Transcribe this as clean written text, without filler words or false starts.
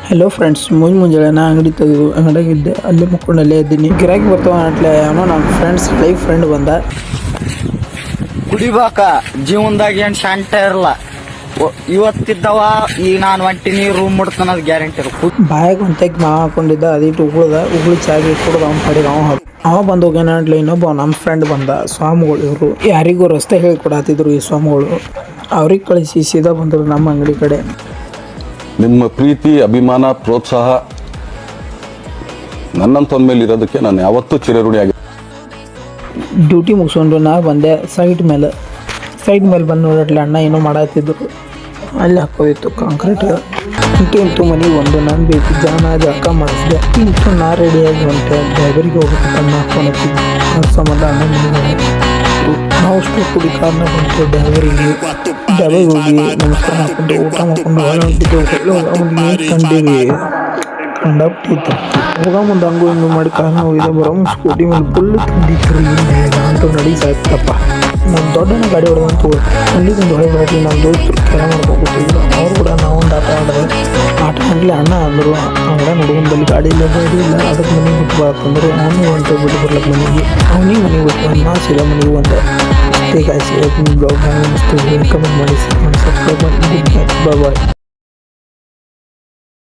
Hello friends, ಮುಂಜಾನೆ ನಾ ಅಂಗಡಿ ತೆಗೆದು ಅಂಗಡಿಯಾಗಿದ್ದೆ. ಅಲ್ಲಿ ಮುಕ್ಕೊಂಡಲ್ಲೇ ಇದ್ದೀನಿ. ಗಿರಾಕಿ ಬರ್ತಾವ ಅಟ್ಲೆ ಅವನು ನನ್ನ ಫ್ರೆಂಡ್ ಬಂದ. ಕುಡಿಬೇಕ ಜೀವನದಾಗ ಏನ್ ಶಾಂತ ಇರಲ್ಲ. ಇವತ್ತಿದ್ದವ ಈಗ ನಾನು ಹೊಂಟಿನಿ ರೂಮ್ ಮುಡ್ತಾನದ್ ಗ್ಯಾರಂಟಿ ಇರು. ಬಾಯಾಗ ಒಂತೆಗ್ ಮಾವ ಹಾಕೊಂಡಿದ್ದ. ಅದಿಟ್ಟು ಉಗುಳಿ ಚಾಗಿ ಕುಡ್ದು ಅವ್ನ ಕಡೆಗೆ ಅವ ಬಂದು ಹೋಗ್ಯಾನ ಅಟ್ಲೆ ಇನ್ನೊಬ್ಬ ನಮ್ಮ ಫ್ರೆಂಡ್ ಬಂದ. ಸ್ವಾಮಿಗಳು ಇವರು ಯಾರಿಗೂ ರಸ್ತೆ ಹೇಳಿಕೊಡತ್ತಿದ್ರು. ಈ ಸ್ವಾಮಿಗಳು ಅವ್ರಿಗೆ ಕಳಿಸಿ ಸೀದಾ ಬಂದರು ನಮ್ಮ ಅಂಗಡಿ ಕಡೆ. ನಿಮ್ಮ ಪ್ರೀತಿ, ಅಭಿಮಾನ, ಪ್ರೋತ್ಸಾಹ ನನ್ನಂತವನ ಮೇಲೆ ಇರೋದಕ್ಕೆ ನಾನು ಯಾವತ್ತೂ ಚಿರಋಣಿಯಾಗಿ. ಡ್ಯೂಟಿ ಮುಗಿಸ್ಕೊಂಡು ನಾ ಬಂದೆ ಸೈಡ್ ಮೇಲೆ ಬಂದು ನೋಡಟ್ಲೆ ಅಣ್ಣ ಏನೋ ಮಾಡತ್ತಿದ್ರು. ಅಲ್ಲಿ ಹಾಕೋದಿತ್ತು ಕಾಂಕ್ರೀಟ್. ಇಂಟು ಮನೆಗೆ ಒಂದು ನಾನು ಬೇಕಿದ್ದ ನಾ ಜಳಕ ಮಾಡಿಸಿದೆ. ಇಂಟು ನಾ ರೆಡಿಯಾಗಿ ಹೊಂಟೆ. ಡ್ರೈವರಿಗೆ ಹೋಗ್ಬೇಕಂತ ನಾ ಫೋನ್ ಹಚ್ಚಿದ್ದೆ. ಅದ್ರ ಸಂಬಂಧ ಅಣ್ಣ ಮನೆಗೆ ನಾವು ಅಷ್ಟು ಕುಡಿ ಕಾರ್ನ ಬಂತು. ಡ್ರೈವರಿಗೆ ಹೋಗಿ ನಮಸ್ಕಾರ ಹಾಕೊಂಡು ಊಟ ಮಾಡ್ಕೊಂಡು ಅವನಿಗೆ ಕಂಡೀವಿ. ಕಂಡಾಗ್ತಿತ್ತು ಹೋಗ ಮುಂದೆ ಹಂಗೂ ಹಿಂಗೂ ಮಾಡಿ ಕಾರ್ನ ಹೋಗಿದ್ದೆ. ಬರೋ ಸ್ಕೂಟಿ ಮೇಲೆ ಫುಲ್ ತಂದಿತ್ತು ರೀ. ಅಂತೂ ನಡಿ ಸಾಯ್ತಪ್ಪ. ನಮ್ಮ ದೊಡ್ಡನ ಗಾಡಿ ಹೊಡೆದಂತೂ ಅಲ್ಲಿಗೊಂದು ಹೊಳೆ ಬರಲಿ. ನಮ್ಮ ದೋಸ್ತರು ಕೆಲ ಮಾಡ್ಕೊಟ್ಟಿದ್ರು. ಅವ್ರು ಕೂಡ ನಾವೊಂದು ಆಟ ಆಡಲಿ ಅಣ್ಣ ಅಂದರು. ಅಂಗಡ ಹುಡುಗನ ಬಲ್ಲಿ ಗಾಡಿ ಇಲ್ಲ ಅದಕ್ಕೆ ಮನೆಗೆ ಬಿಟ್ಟು ಬರತ್ತಂದ್ರು. ಅವನಿಗೆ ಹೊಂಟೆ ಬಿಟ್ಟು ಬರ್ಲಕ್ಕೆ ಮನೆಗೆ ಬಿಟ್ಟು ನಾ ಸೀದಾ ಮನೆಗೆ ಬಂದೆ. ಅಷ್ಟೇ ಕಾಯಿಸಿ ಬ್ಲಾಗ್ ಕಮೆಂಟ್ ಮಾಡಿ ಸಬ್ಸ್ಕ್ರೈಬ್ ಮಾಡಿ. ಬಾಯ್.